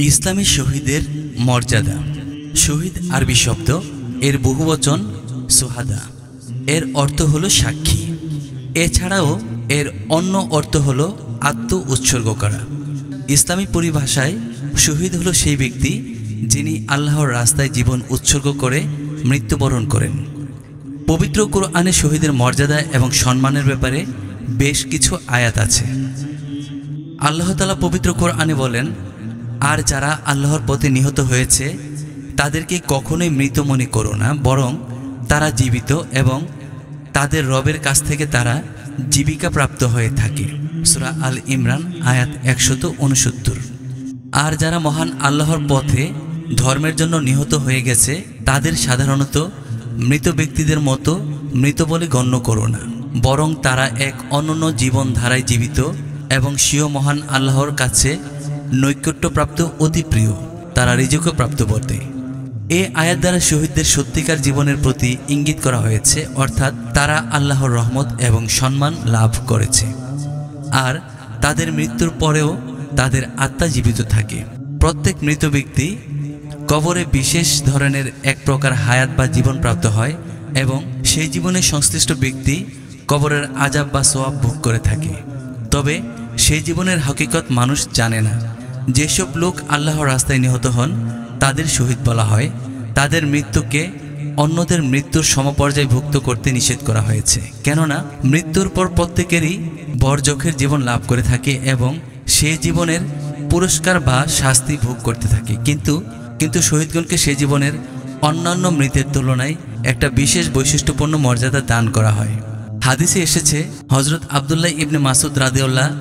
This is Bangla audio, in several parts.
ইসলামী শহীদের মর্যাদা। শহীদ আরবি শব্দ, এর বহুবচন সুহাদা। এর অর্থ হলো সাক্ষী। এছাড়াও এর অন্য অর্থ হলো আত্ম উৎসর্গ করা। ইসলামী পরিভাষায় শহীদ হলো সেই ব্যক্তি যিনি আল্লাহর রাস্তায় জীবন উৎসর্গ করে মৃত্যুবরণ করেন। পবিত্র কোরআনে শহীদের মর্যাদা এবং সম্মানের ব্যাপারে বেশ কিছু আয়াত আছে। আল্লাহ তাআলা পবিত্র কোরআনে বলেন, আর যারা আল্লাহর পথে নিহত হয়েছে তাদেরকে কখনোই মৃত মনে করো না, বরং তারা জীবিত এবং তাদের রবের কাছ থেকে তারা জীবিকা প্রাপ্ত হয়ে থাকে। সূরা আল ইমরান আয়াত 169। আর যারা মহান আল্লাহর পথে ধর্মের জন্য নিহত হয়ে গেছে তাদের সাধারণত মৃত ব্যক্তিদের মতো মৃত বলে গণ্য করো না, বরং তারা এক অনন্য জীবনধারায় জীবিত এবং স্বীয় মহান আল্লাহর কাছে নৈকট্যপ্রাপ্ত অতি প্রিয়, তারা রিজুক প্রাপ্ত বটে। এই আয়াত দ্বারা শহীদদের সত্যিকার জীবনের প্রতি ইঙ্গিত করা হয়েছে, অর্থাৎ তারা আল্লাহর রহমত এবং সম্মান লাভ করেছে আর তাদের মৃত্যুর পরেও তাদের আত্মা জীবিত থাকে। প্রত্যেক মৃত ব্যক্তি কবরে বিশেষ ধরনের এক প্রকার হায়াত বা জীবন প্রাপ্ত হয় এবং সেই জীবনে সংশ্লিষ্ট ব্যক্তি কবরের আযাব বা সওয়াব ভোগ করে থাকে। তবে সেই জীবনের হকিকত মানুষ জানে না। যেসব লোক আল্লাহর রাস্তায় নিহত হন তাদের শহীদ বলা হয়। তাদের মৃত্যুকে অন্যদের মৃত্যুর সমপর্যায়ভুক্ত করতে নিষেধ করা হয়েছে, কেননা মৃত্যুর পর প্রত্যেকেরই বরজখের জীবন লাভ করে থাকে এবং সেই জীবনের পুরস্কার বা শাস্তি ভোগ করতে থাকে। কিন্তু শহীদগণকে সেই জীবনের অন্যান্য মৃতের তুলনায় একটা বিশেষ বৈশিষ্ট্যপূর্ণ মর্যাদা দান করা হয়। হাদিসে এসেছে, হযরত আব্দুল্লাহ ইবনে মাসউদ রাদিয়াল্লাহু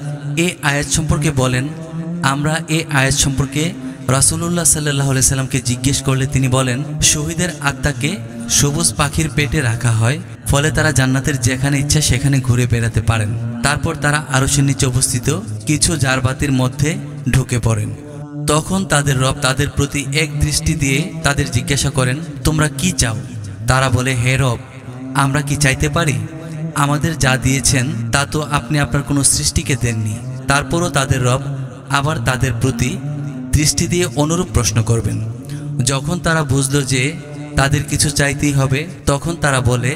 এই আয়াত সম্পর্কে বলেন, আমরা এই আয়াত সম্পর্কে রাসূলুল্লাহ সাল্লাল্লাহু আলাইহি সাল্লামকে জিজ্ঞেস করলে তিনি বলেন, শহীদের আত্মাকে সবুজ পাখির পেটে রাখা হয়, ফলে তারা জান্নাতের যেখানে ইচ্ছা সেখানে ঘুরে বেড়াতে পারেন। তারপর তারা আরশের নিচে অবস্থিত কিছু জারবাতির মধ্যে ঢুকে পড়েন। তখন তাদের রব তাদের প্রতি এক দৃষ্টি দিয়ে তাদের জিজ্ঞাসা করেন, তোমরা কি চাও? তারা বলে, হে রব, আমরা কি চাইতে পারি? আমাদের যা দিয়েছেন তা তো আপনি আপনার কোনো সৃষ্টিকে দেননি। তারপরও তাদের রব আবার তাদের প্রতি দৃষ্টি দিয়ে অনুরূপ প্রশ্ন করবেন। যখন তারা বুঝল যে তাদের কিছু চাইতেই হবে, তখন তারা বলে,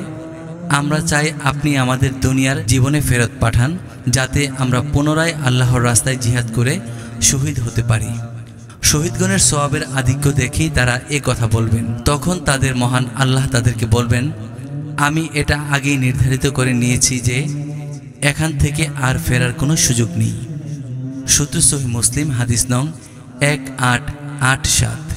আমরা চাই আপনি আমাদের দুনিয়ার জীবনে ফেরত পাঠান, যাতে আমরা পুনরায় আল্লাহর রাস্তায় জিহাদ করে শহীদ হতে পারি। শহীদগণের সওয়াবের আধিক্য দেখেই তারা এ কথা বলবেন। তখন তাদের মহান আল্লাহ তাদেরকে বলবেন, আমি এটা আগেই নির্ধারিত করে নিয়েছি যে এখান থেকে আর ফেরার কোনো সুযোগ নেই। সূত্র সহিহ মুসলিম, হাদিস নং 1887।